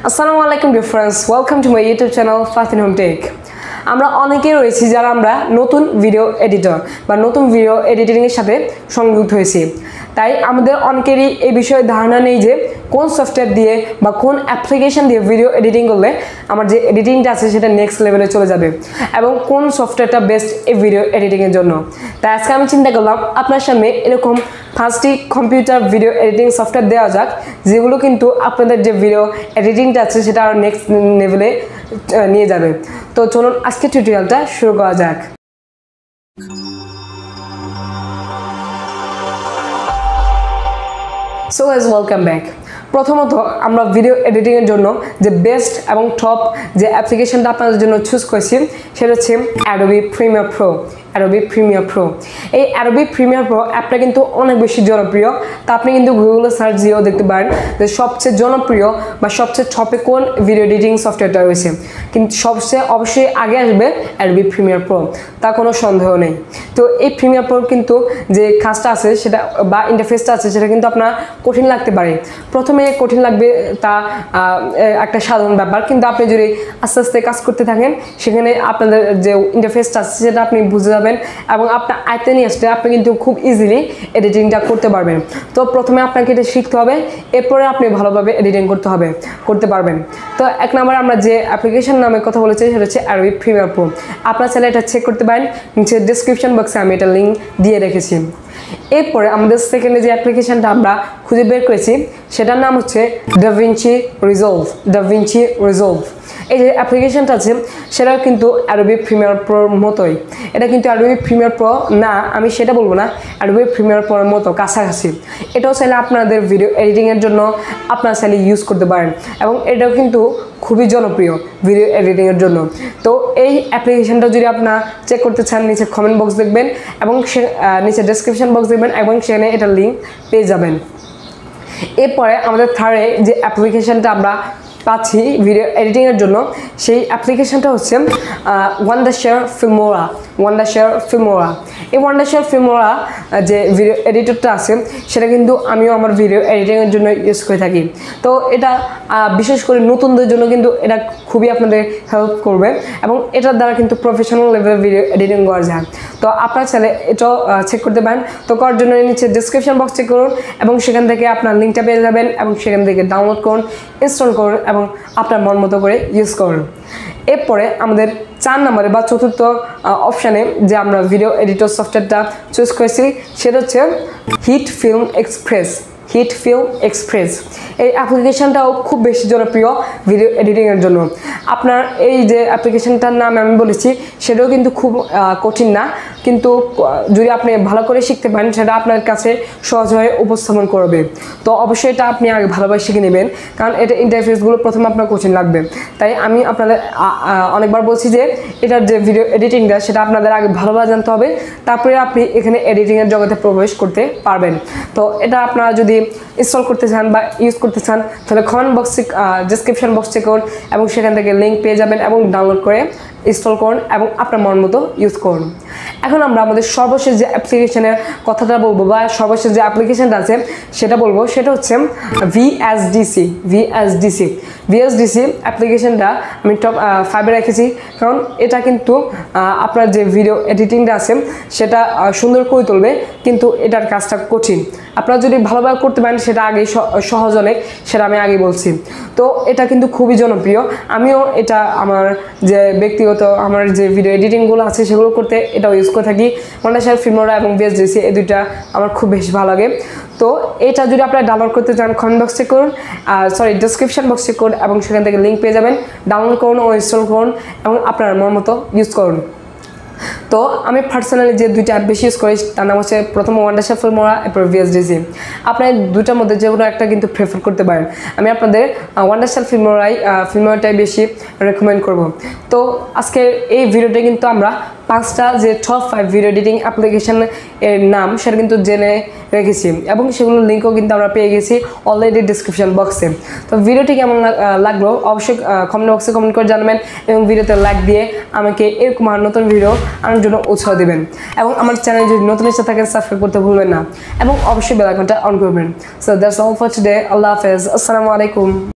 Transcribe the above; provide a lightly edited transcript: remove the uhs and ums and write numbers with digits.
Assalamu alaikum dear friends, welcome to my YouTube channel Fateen homeTech. আমরা অনেকেই রয়েছি যারা আমরা নতুন ভিডিও এডিটর বা নতুন ভিডিও এডিটিং এর সাথে সংযুক্ত হয়েছি। তাই আমাদের অনেকেরই এই বিষয়ে ধারণা নেই যে কোন সফটওয়্যার দিয়ে বা কোন অ্যাপ্লিকেশন দিয়ে ভিডিও এডিটিং করলে আমার যে এডিটিংটা আছে সেটা নেক্সট লেভেলে চলে যাবে এবং কোন সফটওয়্যারটা বেস্ট এই ভিডিও এডিটিং এর জন্য। তাই আজকে আমি চিন্তা করলাম আপনার সামনে এরকম 5টি কম্পিউটার ভিডিও এডিটিং সফটওয়্যার দেওয়া যাক যেগুলো কিন্তু আপনাদের যে ভিডিও এডিটিংটা আছে সেটা আর নেক্সট লেভেলে নিয়ে যাবে। তো চলুন আজকে টিউটোরিয়ালটা শুরু করা যাক। So guys, welcome back. প্রথমত আমরা ভিডিও এডিটিং এর জন্য যে বেস্ট এবং টপ যে অ্যাপ্লিকেশনটা আপনাদের জন্য চুজ করেছি সেটা হচ্ছে Adobe Premiere Pro। Adobe Premiere Pro এই Adobe Premiere Pro অ্যাপটা কিন্তু অনেক বেশি জনপ্রিয়। তা আপনি কিন্তু গুগলে সার্চ দিয়েও দেখতে পারেন যে সবচেয়ে জনপ্রিয় বা সবচেয়ে টপে কোন ভিডিও এডিটিং সফটওয়্যারটা রয়েছে, কিন্তু সবচেয়ে অবশ্যই আগে আসবে Adobe Premiere Pro, তা কোনো সন্দেহ নেই। তো এই Premiere Pro কিন্তু যে কাজটা আছে সেটা বা ইন্টারফেসটা আছে সেটা কিন্তু আপনার কঠিন লাগতে পারে, প্রথমে কঠিন লাগবে, তা একটা সাধারণ ব্যাপার, কিন্তু আপনি যদি আস্তে আস্তে কাজ করতে থাকেন সেখানে আপনাদের যে ইন্টারফেসটা আছে সেটা আপনি বুঝে যাবেন এবং আপনার আয়ত্তে নিয়ে আসলে আপনি কিন্তু খুব ইজিলি এডিটিংটা করতে পারবেন। তো প্রথমে আপনাকে এটা শিখতে হবে, এরপরে আপনি ভালোভাবে এডিটিং করতে পারবেন। তো এক নম্বরে আমরা যে অ্যাপ্লিকেশন নামে কথা বলেছি সেটা হচ্ছে Adobe Premiere Pro। আপনার চ্যানেলে এটা চেক করতে পারেন, নিচে ডেসক্রিপশন বক্সে আমি এটা লিঙ্ক দিয়ে রেখেছি। এরপরে আমাদের সেকেন্ডে যে অ্যাপ্লিকেশনটা আমরা খুঁজে বের করেছি সেটার নাম হচ্ছে DaVinci Resolve। এই যে অ্যাপ্লিকেশনটা আছে সেটা কিন্তু Adobe Premiere Pro মতোই। এটা কিন্তু Adobe Premiere Pro না, আমি সেটা বলবো না, Adobe Premiere Pro মতো কাছাকাছি। এটাও চাইলে আপনাদের ভিডিও এডিটিংয়ের জন্য আপনারা চাইলে ইউজ করতে পারেন এবং এটাও কিন্তু খুবই জনপ্রিয় ভিডিও এডিটিংয়ের জন্য। তো এই অ্যাপ্লিকেশনটা যদি আপনারা চেক করতে চান নিচে কমেন্ট বক্স দেখবেন এবং নিচে ডেসক্রিপশন বক্স দেখবেন এবং সেখানে এটা লিঙ্ক পেয়ে যাবেন। এরপরে আমাদের থার্ডে যে অ্যাপ্লিকেশনটা আমরা পাচ্ছি ভিডিও এডিটিংয়ের জন্য সেই অ্যাপ্লিকেশনটা হচ্ছে Wondershare Filmora। এই Wondershare Filmora যে ভিডিও এডিটরটা আছে সেটা কিন্তু আমিও আমার ভিডিও এডিটিংয়ের জন্য ইউজ করে থাকি। তো এটা বিশেষ করে নতুনদের জন্য কিন্তু এটা খুবই আপনাদের হেল্প করবে এবং এটার দ্বারা কিন্তু প্রফেশনাল লেভেলের ভিডিও এডিটিং করা যায়। তো আপনারা চাইলে এটাও চেক করতে পারেন। তো করার জন্য নিচে ডেসক্রিপশন বক্স চেক করুন এবং সেখান থেকে আপনার লিঙ্কটা পেয়ে যাবেন এবং সেখান থেকে ডাউনলোড করুন, ইনস্টল করুন এবং আপনার মন মতো করে ইউজ করুন। এরপরে আমাদের 4 নম্বরে বা চতুর্থ অপশানে যে আমরা ভিডিও এডিটর সফটওয়্যারটা চুজ করেছি সেটা হচ্ছে হিট ফিল্ম এক্সপ্রেস। এই অ্যাপ্লিকেশনটাও খুব বেশি জনপ্রিয় ভিডিও এডিটিংয়ের জন্য। আপনার এই যে অ্যাপ্লিকেশনটার নাম আমি বলেছি সেটাও কিন্তু খুব কঠিন না, কিন্তু যদি আপনি ভালো করে শিখতে পারেন সেটা আপনার কাছে সহজ হয়ে উপস্থাপন করবে। তো অবশ্যই এটা আপনি আগে ভালোভাবে শিখে নেবেন, কারণ এটা ইন্টারফেসগুলো প্রথমে আপনার কঠিন লাগবে। তাই আমি আপনাদের অনেকবার বলছি যে এটার যে ভিডিও এডিটিংটা সেটা আপনাদের আগে ভালোভাবে জানতে হবে, তারপরে আপনি এখানে এডিটিংয়ের জগতে প্রবেশ করতে পারবেন। তো এটা আপনারা যদি ইনস্টল করতে চান বা ইউজ করতে চান তাহলে কমেন্ট বক্সে ডেসক্রিপশন বক্স চেক করুন এবং সেখান থেকে লিঙ্ক পেয়ে যাবেন এবং ডাউনলোড করে ইনস্টল করুন এবং আপনার মন মতো ইউজ করুন। এখন আমরা আমাদের সর্বশেষ যে অ্যাপ্লিকেশনের কথাটা বলবো বা সর্বশেষ যে অ্যাপ্লিকেশনটা আছে সেটা বলবো সেটা হচ্ছে VSDC অ্যাপ্লিকেশনটা আমি টপ 5-এ রেখেছি, কারণ এটা কিন্তু আপনার যে ভিডিও এডিটিংটা আছে সেটা সুন্দর করে তুলবে, কিন্তু এটার কাজটা কঠিন। আপনারা যদি ভালোভাবে করতে পারেন সেটা আগেই সহজ অনেক, সেটা আমি আগে বলছি। তো এটা কিন্তু খুবই জনপ্রিয়, আমিও এটা আমার যে ব্যক্তিগত আমার যে ভিডিও এডিটিংগুলো আছে সেগুলো করতে এটাও ইউজ করে থাকি। Wondershare Filmora এবং VSDC এই দুইটা আমার খুব বেশি ভালো লাগে। তো এটা যদি আপনারা ডাউনলোড করতে চান কমেন্ট বক্স চেক করুন, ডেসক্রিপশন বক্স চেক করুন এবং সেখান থেকে লিঙ্ক পেয়ে যাবেন, ডাউনলোড করুন ও ইনস্টল করুন এবং আপনার মন মতো ইউজ করুন। তো আমি পার্সোনালি যে দুইটা অ্যাপ বেশি ইউজ করি তার নাম হচ্ছে প্রথম Wondershare Filmora, এরপর VSDC। আপনার দুইটার মধ্যে যে কোনো একটা কিন্তু প্রেফার করতে পারেন। আমি আপনাদের Wondershare Filmora-টাই বেশি রেকমেন্ড করব। তো আজকের এই ভিডিওতে কিন্তু আমরা 5টা যে টপ 5 ভিডিও এডিটিং অ্যাপ্লিকেশন এর নাম সেটা কিন্তু জেনে রেখেছি এবং সেগুলোর লিঙ্কও কিন্তু আমরা পেয়ে গেছি অলরেডি ডেসক্রিপশন বক্সে। তো ভিডিওটি কেমন লাগলো অবশ্যই কমেন্ট বক্সে কমেন্ট করে জানাবেন এবং ভিডিওতে লাইক দিয়ে আমাকে এরকম আর নতুন ভিডিও আনার জন্য উৎসাহ দেবেন এবং আমার চ্যানেল যদি নতুন এসে থাকেন সাবস্ক্রাইব করতে ভুলবেন না এবং অবশ্যই বেল আইকনটা অন করবেন। So that's all for today. আল্লাহ হাফেজ, আসসালামু আলাইকুম।